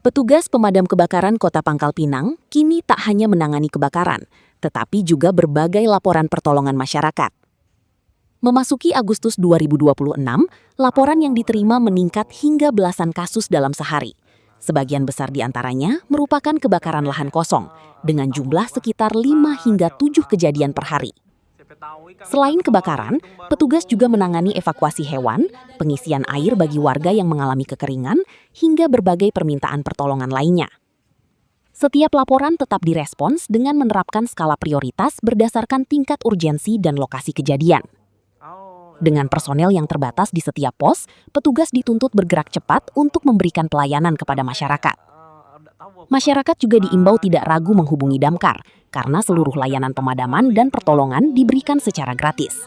Petugas pemadam kebakaran Kota Pangkal Pinang kini tak hanya menangani kebakaran, tetapi juga berbagai laporan pertolongan masyarakat. Memasuki Agustus 2026, laporan yang diterima meningkat hingga belasan kasus dalam sehari. Sebagian besar di antaranya merupakan kebakaran lahan kosong, dengan jumlah sekitar 5 hingga 7 kejadian per hari. Selain kebakaran, petugas juga menangani evakuasi hewan, pengisian air bagi warga yang mengalami kekeringan, hingga berbagai permintaan pertolongan lainnya. Setiap laporan tetap direspons dengan menerapkan skala prioritas berdasarkan tingkat urgensi dan lokasi kejadian. Dengan personel yang terbatas di setiap pos, petugas dituntut bergerak cepat untuk memberikan pelayanan kepada masyarakat. Masyarakat juga diimbau tidak ragu menghubungi Damkar, karena seluruh layanan pemadaman dan pertolongan diberikan secara gratis.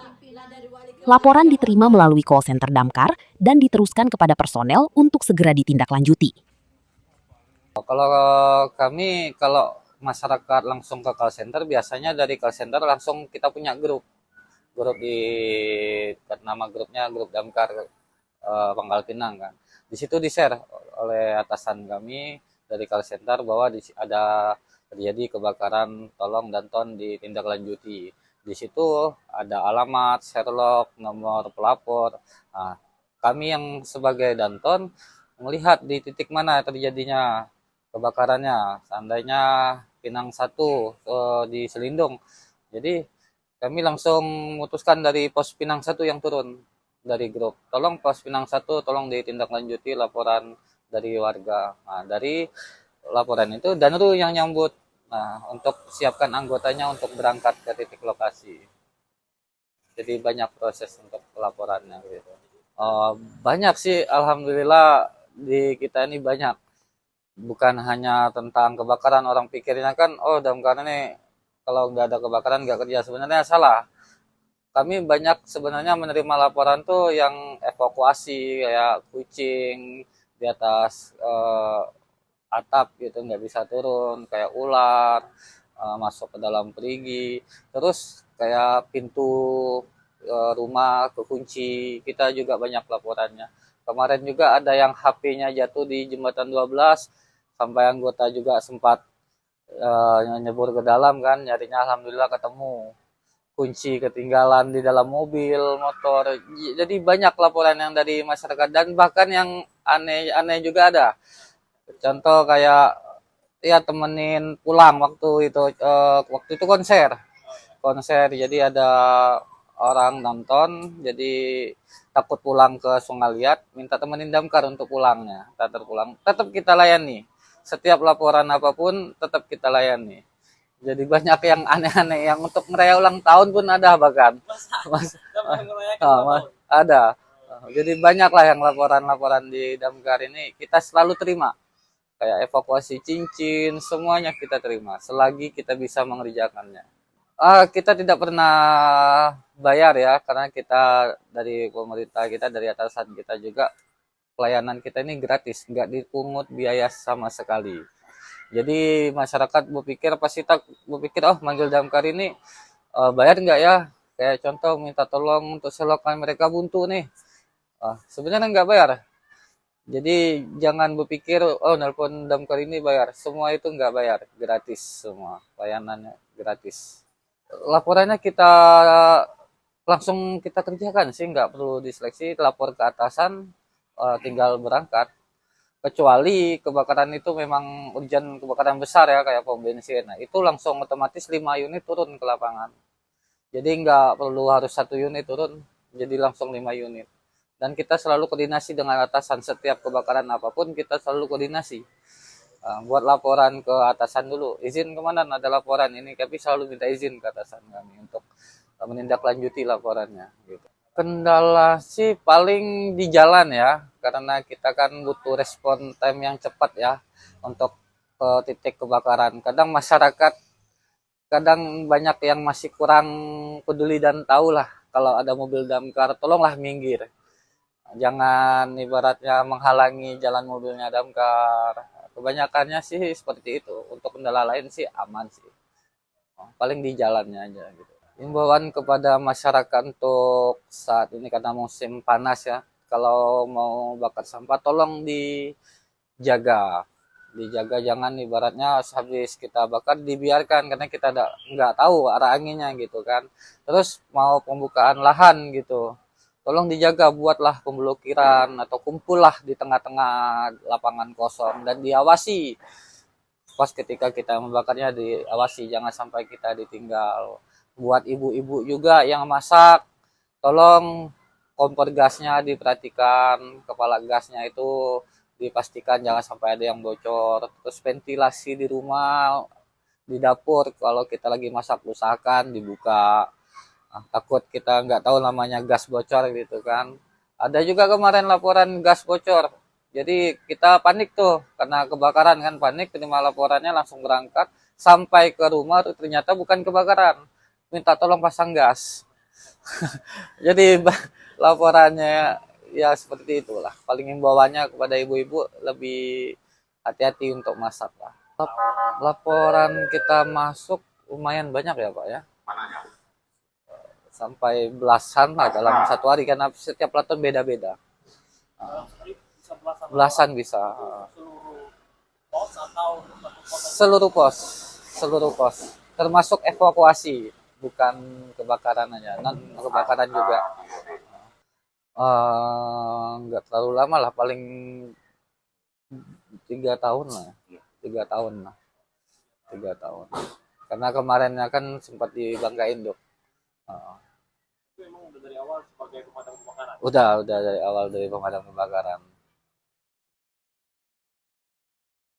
Laporan diterima melalui call center Damkar dan diteruskan kepada personel untuk segera ditindaklanjuti. Kalau kami, kalau masyarakat langsung ke call center, biasanya dari call center langsung kita punya grup di nama grupnya grup Damkar Pangkal Pinang kan. Di situ di-share oleh atasan kami dari call center bahwa ada terjadi kebakaran, tolong Danton ditindaklanjuti. Di situ ada alamat, Sherlock, nomor pelapor. Nah, kami yang sebagai Danton melihat di titik mana terjadinya kebakarannya. Seandainya Pinang 1 di Selindung. Jadi kami langsung memutuskan dari pos Pinang 1 yang turun dari grup. Tolong pos Pinang 1 tolong ditindaklanjuti laporan dari warga. Nah, dari laporan itu Danru yang nyambut. Nah, untuk siapkan anggotanya untuk berangkat ke titik lokasi. Jadi banyak proses untuk laporannya gitu. Banyak sih, alhamdulillah di kita ini banyak. Bukan hanya tentang kebakaran, orang pikirnya kan, oh Damkar ini kalau nggak ada kebakaran nggak kerja. Sebenarnya salah. Kami banyak sebenarnya menerima laporan tuh yang evakuasi kayak kucing di atas atap gitu nggak bisa turun, kayak ular masuk ke dalam perigi, terus kayak pintu rumah kekunci, kita juga banyak laporannya. Kemarin juga ada yang HP-nya jatuh di jembatan 12, sampai anggota juga sempat nyebur ke dalam kan, nyarinya alhamdulillah ketemu. Kunci ketinggalan di dalam mobil, motor. Jadi banyak laporan yang dari masyarakat dan bahkan yang aneh-aneh juga ada. Contoh kayak ya temenin pulang waktu itu konser jadi ada orang nonton jadi takut pulang ke Sungaliat minta temenin Damkar untuk pulangnya tetap kita layani setiap laporan apapun tetap kita layani. Jadi banyak yang aneh-aneh yang untuk merayakan ulang tahun pun ada bahkan ada. Jadi banyak lah yang laporan-laporan di Damkar ini kita selalu terima. Kayak evakuasi cincin, semuanya kita terima selagi kita bisa mengerjakannya. Kita tidak pernah bayar ya, karena kita dari pemerintah kita, dari atasan kita juga, pelayanan kita ini gratis, nggak dipungut biaya sama sekali. Jadi masyarakat berpikir, oh manggil Damkar ini bayar nggak ya? Kayak contoh minta tolong untuk selokan mereka buntu nih. Sebenarnya nggak bayar. Jadi jangan berpikir, oh nelpon Damkar ini bayar. Semua itu nggak bayar, gratis semua. Layanannya gratis. Laporannya langsung kita kerjakan sih, nggak perlu diseleksi, lapor ke atasan, tinggal berangkat. Kecuali kebakaran itu memang urgent, kebakaran besar ya, kayak pom bensin. Nah, itu langsung otomatis 5 unit turun ke lapangan. Jadi nggak perlu harus 1 unit turun, jadi langsung 5 unit. Dan kita selalu koordinasi dengan atasan, setiap kebakaran apapun kita selalu koordinasi. Buat laporan ke atasan dulu, izin kemana ada laporan ini, tapi selalu minta izin ke atasan kami untuk menindaklanjuti laporannya gitu. Kendala sih paling di jalan ya, karena kita kan butuh respon time yang cepat ya untuk ke titik kebakaran. Kadang banyak yang masih kurang peduli dan tahu lah kalau ada mobil damkar, tolonglah minggir. Jangan ibaratnya menghalangi jalan mobilnya damkar. Kebanyakannya sih seperti itu. Untuk kendala lain sih aman sih. Paling di jalannya aja gitu. Himbauan kepada masyarakat untuk saat ini karena musim panas ya. Kalau mau bakar sampah tolong dijaga. dijaga, jangan ibaratnya habis kita bakar dibiarkan, karena kita nggak tahu arah anginnya gitu kan. Terus mau pembukaan lahan gitu, tolong dijaga, buatlah pemblokiran atau kumpullah di tengah-tengah lapangan kosong dan diawasi. Pas ketika kita membakarnya diawasi, jangan sampai kita ditinggal. Buat ibu-ibu juga yang masak, tolong kompor gasnya diperhatikan, kepala gasnya itu dipastikan jangan sampai ada yang bocor. Terus ventilasi di rumah, di dapur kalau kita lagi masak usahakan dibuka. Nah, takut kita nggak tahu namanya gas bocor gitu kan. Ada juga kemarin laporan gas bocor. Jadi kita panik tuh karena kebakaran kan, panik terima laporannya langsung berangkat sampai ke rumah ternyata bukan kebakaran. Minta tolong pasang gas. Jadi laporannya ya seperti itulah. Paling himbauannya kepada ibu-ibu lebih hati-hati untuk masak lah. Laporan kita masuk lumayan banyak ya Pak ya. Sampai belasan lah dalam satu hari karena setiap pelaton beda-beda. Belasan bisa. Seluruh pos, termasuk evakuasi, bukan kebakaran aja, non kebakaran juga. Nggak terlalu lama lah, paling 3 tahun lah, 3 tahun lah, 3 tahun. Karena kemarinnya kan sempat dibanggain dok. Itu emang udah dari awal sebagai pemadam kebakaran? Udah dari awal dari pemadam kebakaran.